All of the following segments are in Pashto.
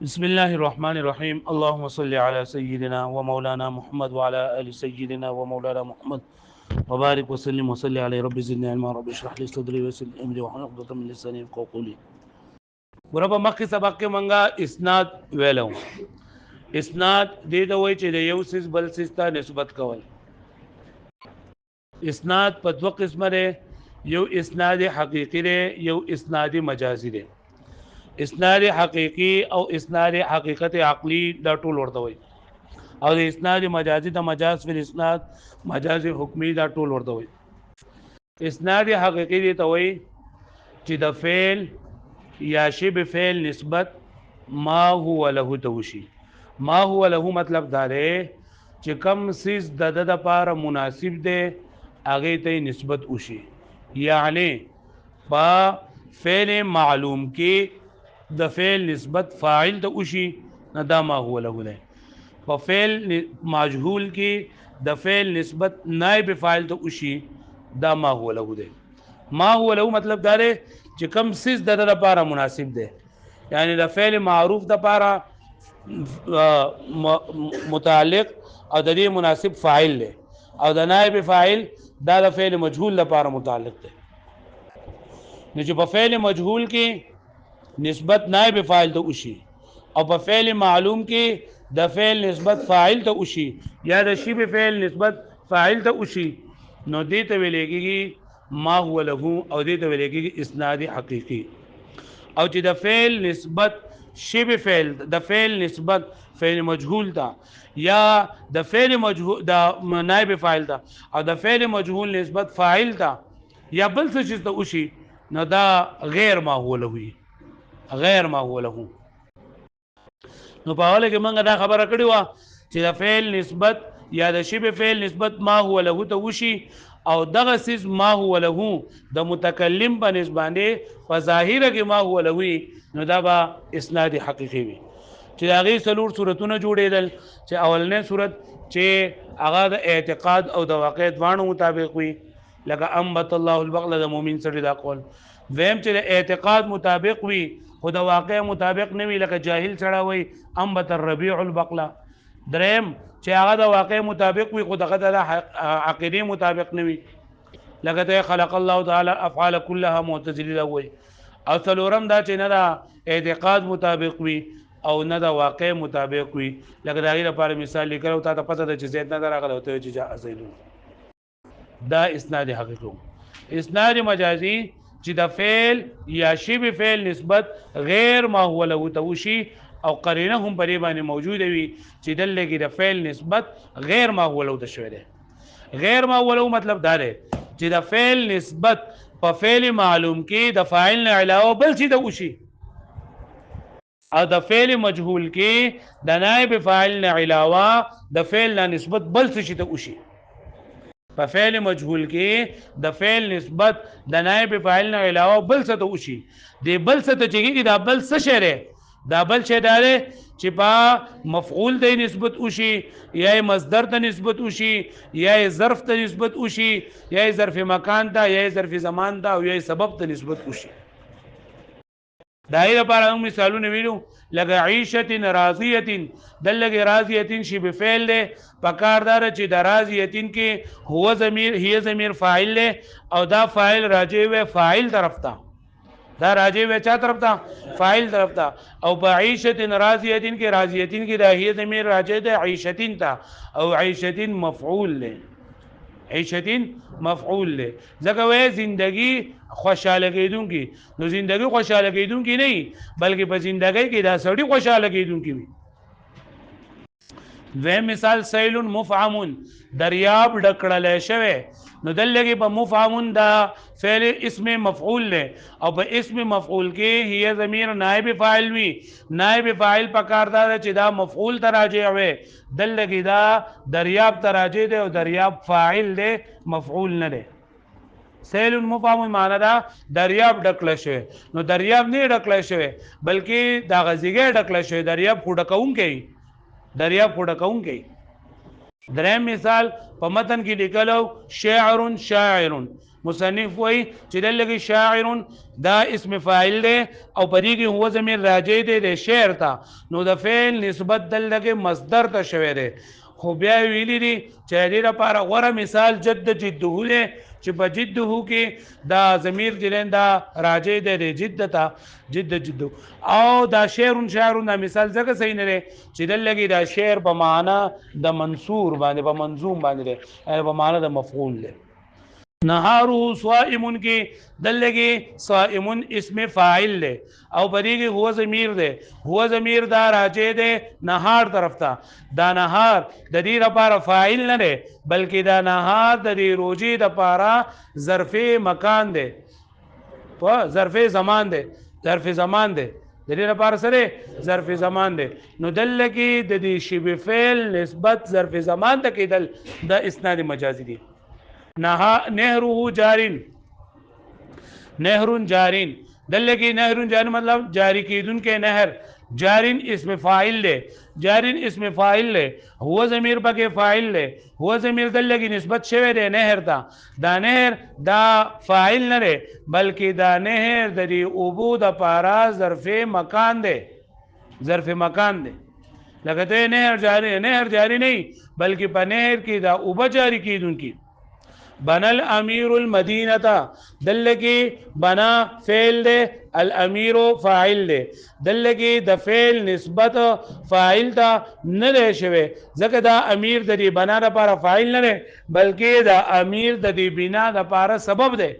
بسم الله الرحمن الرحيم اللهم صل على سيدنا ومولانا محمد وعلى آل سيدنا ومولانا محمد وبارك وسلم وصل عليه رب زدني علما رب اشرح لي صدري ويسر لي امري واحلل عقدة من لساني يفقهوا قولي. ورب مخکې سبق کې منګه اسناد ویلو. اسناد دې ته وایي چې د یو سیس بل سیس ته نسبت کول. اسناد په دوه قسمه دی، یو اسناد حقیقي دی، یو اسناد مجازي دی. اسناد حقیقي او اسناد حقیقت عقلی دا ټول ورته وي، او د اسناد مجازي د مجاز فی الاسناد مجاز حکمی دا ټول ورته وي. اسناد حقیقي دی ته وي چې د فعل یا شبه فعل نسبت ما هو له ته وشي. ما هو له مطلب دا دی چې کم سیز د لپاره مناسب دی هغه ته نسبت وشي. یعنی په فعل معلوم کې د فعل نسبت فاعل ته وشي، نه دا ما هو له ده. په فعل مجهول کې د فعل نسبت نائب فاعل ته وشي، دا ما هو له ده. ما هو له مطلب دا دی چې کم سیز د لپاره مناسب دی، یعنی د فعل معروف د لپاره متعلق او د دې مناسب فاعل دی، او د نائب فاعل دا د فعل مجهول لپاره متعلق دی. نو چې په فعل مجهول کې نسبت نائب فاعل ته وشي او په فعل معلوم کې د فعل نسبت فاعل ته وشي یا د شبه فعل نسبت فاعل ته وشي، نو دې ته ویل کېږي ما هو له، او دې ته ویل کېږي اسناد حقیقي. او چې د فعل نسبت شبه فعل د فعل نسبت فعل مجهول ته یا د فعل مجهول د نائب فاعل ته او د فعل مجهول نسبت فاعل ته یا بل څه چې ته وشي، نو دا غیر ما هو له وي، غیر ما هو له. نو په حواله کې موږ دا خبره کړې وه چې د فعل نسبت یا د شبه فعل نسبت ما هو له ته وشي، او دغه سیز ما هو له د متکلم په نسبانه په ظاهره کې ما هو له وي، نو دا به اسناد حقیقي وي. چې د هغې څلور صورتونه جوړېدل، چې اولنی صورت چې هغه د اعتقاد او د واقع دواړو مطابق وي، لکه انبت الله البقل د مؤمن سړي دا قول. دویم چې د اعتقاد مطابق وي خو د واقع مطابق نه وي، لکه جاهل سړی وي انبت الربيع البقل. دریم چې هغه د واقع مطابق وي خو دغه د عقیدې مطابق نه وي، لکه ته خلق الله تعالی افعال كلها معتزله وي. او څلورم دا چې نه د اعتقاد مطابق وي او نه د واقع مطابق وي، لکه د هغې لپاره مثال لیکل او تا ته پته ده چې زید نه ده راغلی او ته چې جاء زیدون. دا اسناد حقیقي. اسناد مجازي چې د فعل یا شبه فعل نسبت غیر ما هو له ته وشي او قرینه هم پرې باندې موجوده وي چې دلته کې د فعل نسبت غیر ما هو له ته شوی دی. غیر ما هو له مطلب دا دی چې د فعل نسبت په فعل معلوم کې د فاعل نه علاوه بل څه ته وشي، او د فعل مجهول کې د نائب فاعل نه علاوه د فعل نه نسبت بل څه ته وشي. په فعل مجهول کې د فعل نسبت د نائب فاعل نه علاوه بل څه ته وشي. دی بل څه ته چې دا بل څه شی دی، دا بل شی دا دی چې په مفعول ته نسبت وشي، یا مصدر ته نسبت وشي، یا ظرف ته نسبت وشي، یا ظرف مکان ته، یا ظرف زمان ته، او یا سبب ته نسبت وشي. دا یې لپاره هم مثالونه ویلو، لکه عیشة راضیة. دلته راضیة شبه فعل دی، پکاردار چې د راضیة کې هو ضمیر هي ضمیر فاعل دی، او دا فاعل راجع وي فاعل طرف ته، دا راجع وي چا طرف ته؟ فاعل طرف ته. او په عیشة راضیة کې راضیة کې دا هي ضمیر راجع دی عیشة ته، او عیشة مفعول دی، عیشة مفعول دی. ځکه وایي زندگی خوشاله کېدونکي، نو زندگی خوشاله کېدونکي نه وي بلکې په زندګۍ کې دا سړی خوشاله کېدونکي وي. دویم مثال سیل مفعم، دریاب ډکړلی شوی. نو دلته په مفعم دا فعل اسم مفعول دی، او په اسم مفعول کې هي ضمیر نائب فاعل وي. نائب فاعل پکاردار چې دا مفعول ته راجع وي، دلته دا دریاب ته راجع دی او دریاب فاعل دی مفعول نه دی. سیل مفعم معنی دا دریاب ډکړلی شوی. نو دریاب نه ډکړلی شوی بلکې دا غزیګی ډکړلی شوی، دریاب خو ډکوونکی، دریاب خو ډکوونکی. دریم مثال په متن کې لیکلو شاعر شاعر، مصنف وای چې دلته شاعر دا اسم فاعل دی او پدې کې هو ضمیر راجع دی د شعر ته نو د فعل نسبت دلته مصدر ته شوی دی خو بیا ویلي دي چې دې لپاره غوره مثال جد جده دی چې په جده کې دا ضمیر جلین دا راجع دی د جد ته جد او دا شعر دا مثال ځکه صحیح نه دی چې دلته دا شعر په معنا د منصور باندې په منظوم باندې دی په معنا د مفعول دی نهارو صائمون کې دلته صائمون اسم فاعل دی او پدې کې هو ضمیر دی هو ضمیر دا راجع دی نهار طرف ته دا نهار د دې لپاره فاعل نه دی بلکې دا نهار د دې روزي د لپاره ظرف مکان دی په ظرف زمان دی د دې لپاره سره ظرف زمان دی نو دلته کې د دې شبه فعل نسبت ظرف زمان ته کېدل د اسناد مجازي دی نهره جارین نهرون جارین دلته نهرون جارین مطلب جاری کیدونکې نهر جارین اسم فاعل له جارین اسم فاعل له هو ضمیر پکې فاعل له هو ضمیر دلته نسبت شوی دی نهر ته دا نهر دا فاعل نه دی بلکې دا نهر د دې اوبو د پارا ظرف مکان دی لکه ته نهر جاری نه بلکې په نهر کې دا اوبه جاری کیدونکې بنا الامیر المدینه دلته بنا فعل دے الامیر فاعل دے دلته د فعل نسبت فاعل ته نه دی شوی ځکه دا امیر د دې بنا لپاره فاعل نه دی بلکې دا امیر د دې بنا لپاره سبب دی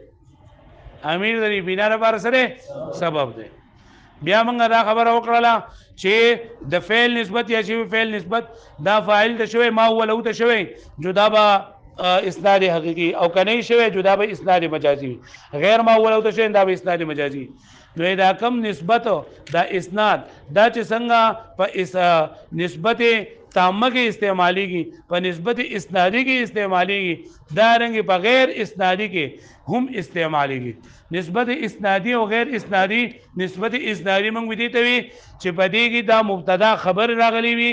امیر د دې بنا لپاره سره سبب دی بیا موږ دا خبره وکړه چې د فعل نسبت یا شی فعل نسبت دا فاعل ته شوی ما هو له ته شوی جدا با اسناد حقیقی او کنه شوی جدا به اسناد مجازی غیر ما ولو ته شوی دا به اسناد مجازی نو دا کم نسبت دا اسناد دا چې څنګه په نسبت تامه کې استعمالیږي په نسبت اسنادی کې استعمالیږي دا رنګ په غیر اسنادی کې هم استعمالیږي نسبت اسنادی او غیر اسنادی نسبت اسنادی موږ ودی ته وی چې په دې کې دا مبتدا خبر راغلی وي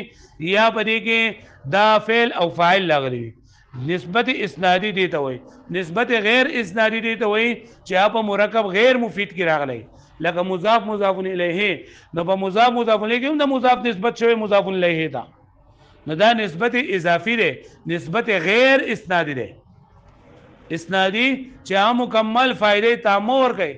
یا په دې کې دا فعل او فاعل راغلی وي نسبت اسنادی دی ته وای نسبت غیر اسنادی دی ته وای چې په مرکب غیر مفید کې راغلی لکه مضاف مضاف الیه نو په مضاف مضاف الیه کې هم د مضاف نسبت شوی مضاف الیه ته نو دا نسبت اضافي دی نسبت غیر اسنادی دی اسنادی چې مکمل فائدې تامه ور کوي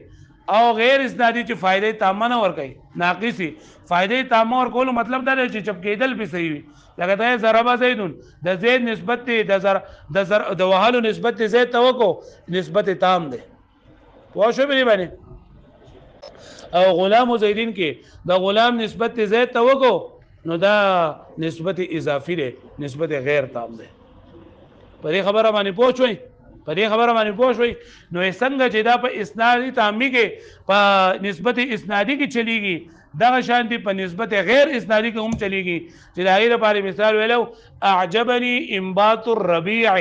او غیر اسنادی چې فائدې تامه نه ور کوي ناقصي فائدې تامه ور کول مطلب دا دی چې چپ کېدل به صحیح وي لکه دا ضربه زیدون د زید نسبت د وهلو نسبت زید ته وکړو نسبت تام دی پوه شو به باندې او غلام زیدین کې د غلام نسبت زید ته وکړو نو دا نسبت اضافي دی نسبت غیر تام دی پرې خبره باندې پوښوي نو څنګه چې دا په اسنادي تامی کې په نسبت اسنادي کې چلیږي دغه شانتي په نسبت غیر اسنادي کې هم چلیږي چې دا غیر لپاره مثال ویلو اعجبني انبات الربيع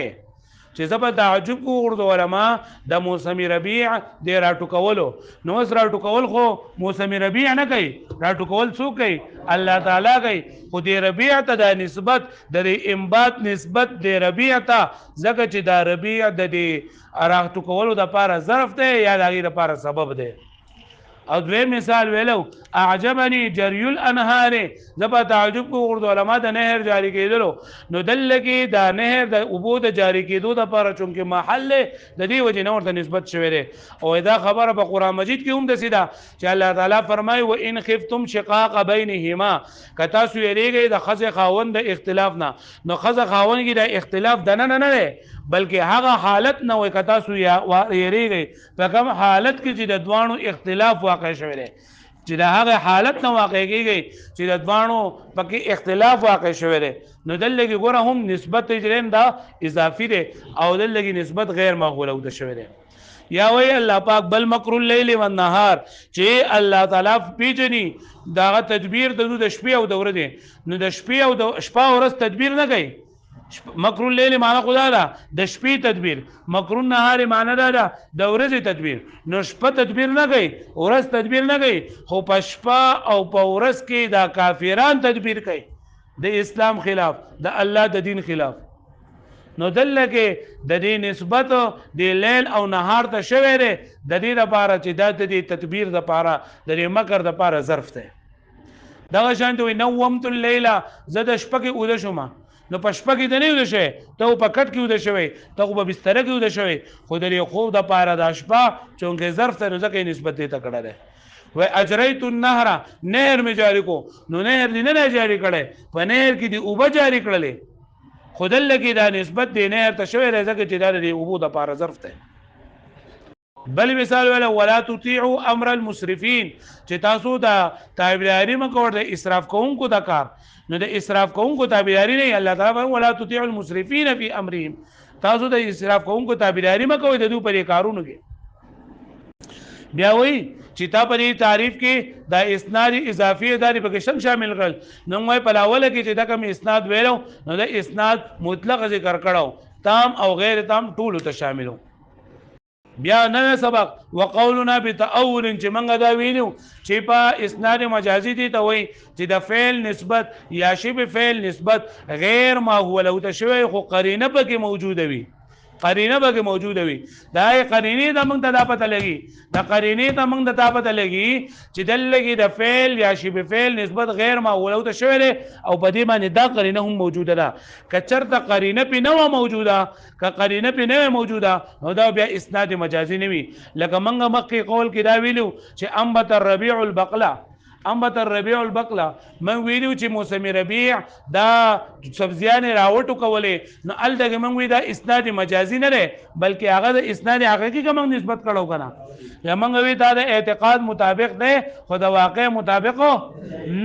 چې زبر تعجب کو اردو علما د موسم ربيع د راټوکولو نو اس راټوکول خو موسم ربيع نه کوي راټوکول څوک کوي الله تعالی کوي خو د ربيع ته د نسبت د انبات نسبت د ربيع ته ځکه چې د ربيع د راټوکولو د لپاره ظرف دی یا د غیر لپاره سبب دی او دوی مثال ویلو اعجبني جري الانهار زبا تعجب کو اردو علما د نهر جاری کېدلو نو دلته دا نهر د اوبو د جاری کېدو د لپاره چونکه محل د دې وجه نه ورته نسبت شوی دی او دا خبره په قران مجید کې هم د سیدا چې الله تعالی فرمایي و ان خفتم شقاق بينهما کتا سو یریږي د خزه خاوند د اختلاف نه نو خزه خاوند کې د اختلاف د نه بلکې هغه حالت نه وي کتا سو یریږي په کوم حالت کې چې د دوانو اختلاف واقع شوی دی چې د هغه حالت نه واقع کیږي چې د دوانو پکې اختلاف واقع شوی دی نو دلته ګوره هم نسبت جرین دا اضافي دی او دلته نسبت غیر معقوله او د شوی دی یا وی الله پاک بل مکر الليل والنهار چې الله تعالی پیجنی دا تدبیر د شپې او د ورځې نو د شپې او د شپه ورځ تدبیر نه کوي مکر الليل معنا خدا دا د شپې تدبیر مکر النهار معنا دا د ورځې تدبیر نو شپه تدبیر نه کوي ورځ تدبیر نه کوي خو په شپه او په ورځ کې دا کافران تدبیر کوي د اسلام خلاف د الله د دین خلاف نو دلته کې د دې نسبت د لیل او نهار ته شوی دی د دې لپاره چې دا د تدبیر د لپاره د دې مکر د لپاره ظرف دی دغه شان ته نومت الليل زه د شپه کې اوده شوم نو په شپه کې د نه اوده شوی ته په کټ کې اوده شوی ته په بستر کې اوده شوی خو د دې خوب د لپاره د شپه چونکه ظرف ته ځکه نسبت ته کړه ده و اجریت النهر نهر می جاری کو نو نهر دی نه جاری کړي په نهر کې دی اوبه جاری کړلې خدل کې دا نسبت دی نهر ته شوی راځي چې دا دی اوبو د لپاره ظرف ده بل مثال ولا تطيعوا امر المسرفين چې تاسو دا تابعداري مکوئ د اسراف کوونکو د کار نو د اسراف کوونکو تابعداري نه الله تعالی ولا تطيعوا المسرفين في امرهم تاسو د اسراف کوونکو تابعداري مکوئ د دوی پر کارونو کې بیا وایي چې تا په تعریف کې دا اسناد اضافي داري په کې شامل کړل نو موږ په لاول کې چې دا کوم اسناد ویلو نو دا اسناد مطلق ذکر کړو تام او غیر تام ټول ته شاملو بیا نوې سبق وقولنا بتأول چې موږ دا ویلو چې په اسناد مجازي دي ته وایي چې د فعل نسبت یا شبه فعل نسبت غیر ما هو له تشوي خو قرینه پکې موجوده وي قرینه به موجوده وي دا قرینه د موږ ته پته لګي دا قرینه ته موږ ته پته لګي چې دلګي د فعل یا شبه فعل نسبت غیر معقوله ته شوی دی او په دې باندې دا قرینه هم موجوده ده کچرته قرینه په نو موجوده ک قرینه په نو موجوده نو دا بیا اسناد مجازي نه وي لکه موږ مخکې قول کې دا ویلو چې انبت الربيع البقله انبت الربيع البقله من ویلو چې موسم ربيع دا سبزیان راوټو کولې نو ال دغه من وی دا اسناد مجازي نه ده بلکې هغه د اسناد حقيقي کوم نسبت کړو کنه یا من وی دا د اعتقاد مطابق ده خو د واقع مطابق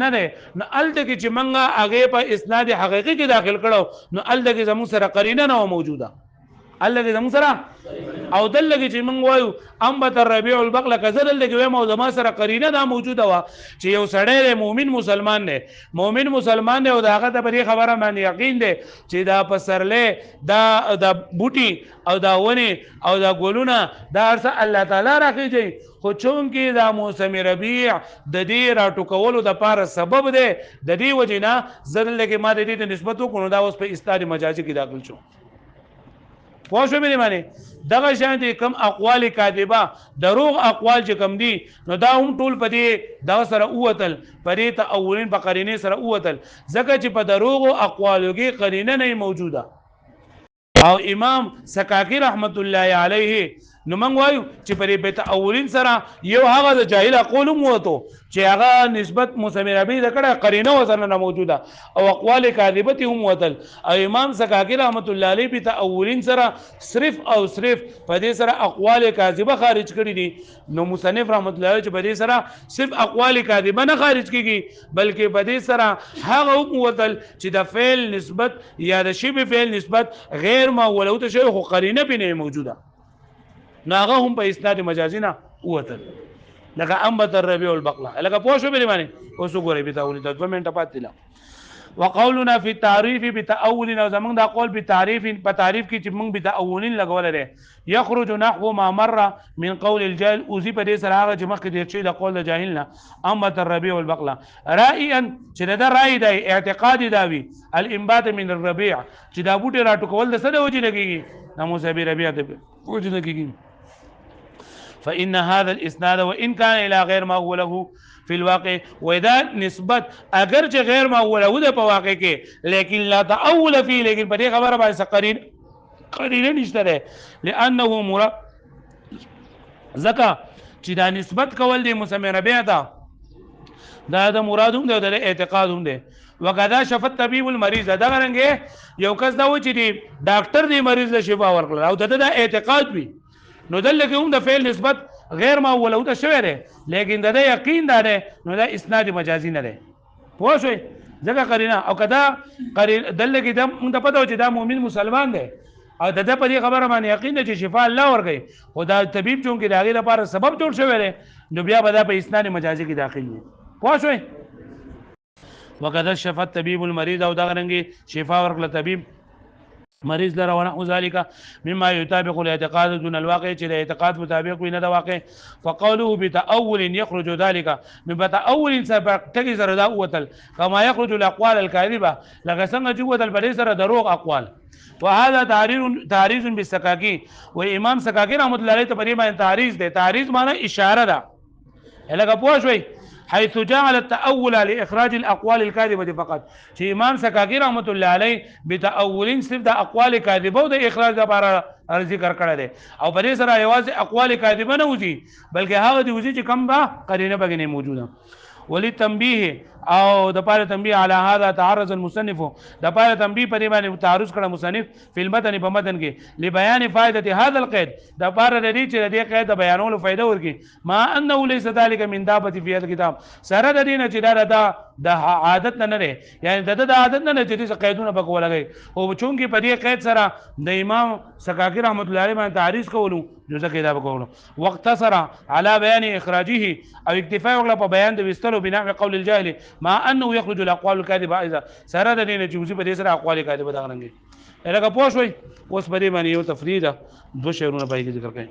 نه ده نو ال دغه چې منګه هغه په اسناد حقيقي کې داخل کړو نو ال دغه زمو سره قرینه نه موجوده الله دې زمو سره او دلګي چې موږ وایو انبت الربيع البقله کزل دلګي وایو او زما سره قرینه دا موجوده وا چې یو سړی مؤمن مسلمان دی مؤمن مسلمان دی او داغه ته په خبره باندې یقین دی چې دا پسرله دا بوټي او دا ونی او دا ګلونه دا ارسه الله تعالی راکېږي خو چون کې دا موسم ربيع د دې راټوکولو د پاره سبب دی د دې وجنه زل لګي ما د دې نسبت وکړو دا اوس په استاد مجازي کې داخل شو پوه شو مې معنی دغه شان دي کم اقوال کاذبه دروغ اقوال چې کم دي نو دا هم ټول په دې دا سره اوتل پرې ته اولین په قرینه سره اوتل ځکه چې په دروغ اقوالو کې قرینه نه موجوده او امام سکاکی رحمت الله علیه نو موږ وایو چې پرې به اولین سره یو هغه د جاهل اقوال مو وته چې هغه نسبت مسمربی د کړه قرینه وسره نه موجوده او اقوال کاذبه هم وتل او امام سکاکی رحمت الله علیه په اولین سره صرف او صرف په دې سره اقوال کاذبه خارج کړي دي نو مصنف رحمت الله علیه په دې سره صرف اقوال کاذبه نه خارج کیږي بلکې په دې سره هغه هم وتل چې د فعل نسبت یا د شبه فعل نسبت غیر ما ولو ته شی خو قرینه به نه موجوده ناغه هم په اسناد مجازي نه وتل لکه انبت الربيع البقله لکه پوه شو به معنی اوس وګورئ به تاول ته 2 منټه پاتې لا وقولنا في التعريف بتاول او زمنګ دا قول په تعریف کې چې موږ به تاولین لګول لري يخرج نحو ما مر من قول الجاهل اوزي په دې سره هغه چې مخکې دې چې د قول د جاهل نه انبت الربيع البقله رائيا چې دا رائي دی اعتقاد دا وی الانبات من الربيع چې دا بوټي راټکول د څه د وجه لګيږي نامو سبي ربيع د وجه لګيږي فإن هذا الإسناد وإن كان إلى غير ما هو له في الواقع وإذا نسبت اگر چې غیر ما هو له په واقع کې لیکن لا تأول فيه لیکن په دې خبره باندې قرینه نشته ده لأنه مراد زکه چې دا نسبت کول دي مسمى ربيع دا د مراد هم د اعتقاد هم ده وکذا شفت طبيب المريض دا غرنګ یو کس دا و چې دی ډاکټر دی مریض له شفا ورکړه او د اعتقاد وي نو دلته هم د فعل نسبت غیر ما ولو ته شوی دی لیکن د یقین دا دی نو دا اسناد مجازي نه دی پوه شئ ځکه قرینه او کدا دلته کې د موږ ته پته و چې دا مؤمن مسلمان دی او د په دې خبره باندې یقین دی چې شفا الله ورکړي خو دا طبيب چون کې داغه لپاره سبب جوړ شوی دی نو بیا به دا په اسناد مجازي کې داخل وي پوه شئ وکذا شفت طبيب المريض او دا غرنګي شفا ورکړه طبيب مریض لره ونحو ذلك مما يطابق الاعتقاد دون الواقع چې د اعتقاد مطابق وي نه د واقع. فقوله بتأول يخرج ذلك من بتأول تګي سره دا وتل كما يخرج الاقوال الكاذبه لکه څنګه چې وتل په دې سره دروغ اقوال. وهذا تعريض بالسكاكي وامام سكاكي رحمه الله عليه ته په دې باندې تعریض دی. تعریض معنی اشاره ده لکه پوه شوي حيث جعل التأول لإخراج الأقوال الكاذبة فقط چې امام سکاکی رحمت الله علیه بتأولین صرف د اقوال کاذبه او د اخراج لپاره ذکر کړی دی او په دې سره یوازې اقوال کاذبه نه وځي بلکې هغه دی وځي چې کم به قرینه پکې نه موجوده. وللتنبيه او د پاره تنبيه على هذا تعرض المصنف د پاره تنبيه په دې باندې تعرض کړه مصنف په المتن په متن کې لبيان فائده هذا القيد د پاره د دې چې د دې قید د بیانولو فائدہ ورکي ما انه ليس ذلك من دابه في هذا الكتاب سره د دې نه چې دا د عادت نه لري یعنی د عادت نه چې قیدونه پکې ولګي او چونکی په دې قید سره د امام سکاکی رحمت الله علیه باندې تعریض کولو جزء کې دا وکولو واقتصر على بيان اخراجه او اکتفاء وکړه په بیان د وستلو بنا قول الجاهل ما انه يخرج الاقوال الكاذبه اذا سره د دې نه چې په دې سره اقوال کاذبه دا غنګي لکه پوه شوي اوس په دې باندې یو تفریده دو شعرونه پای کې ذکر کړي.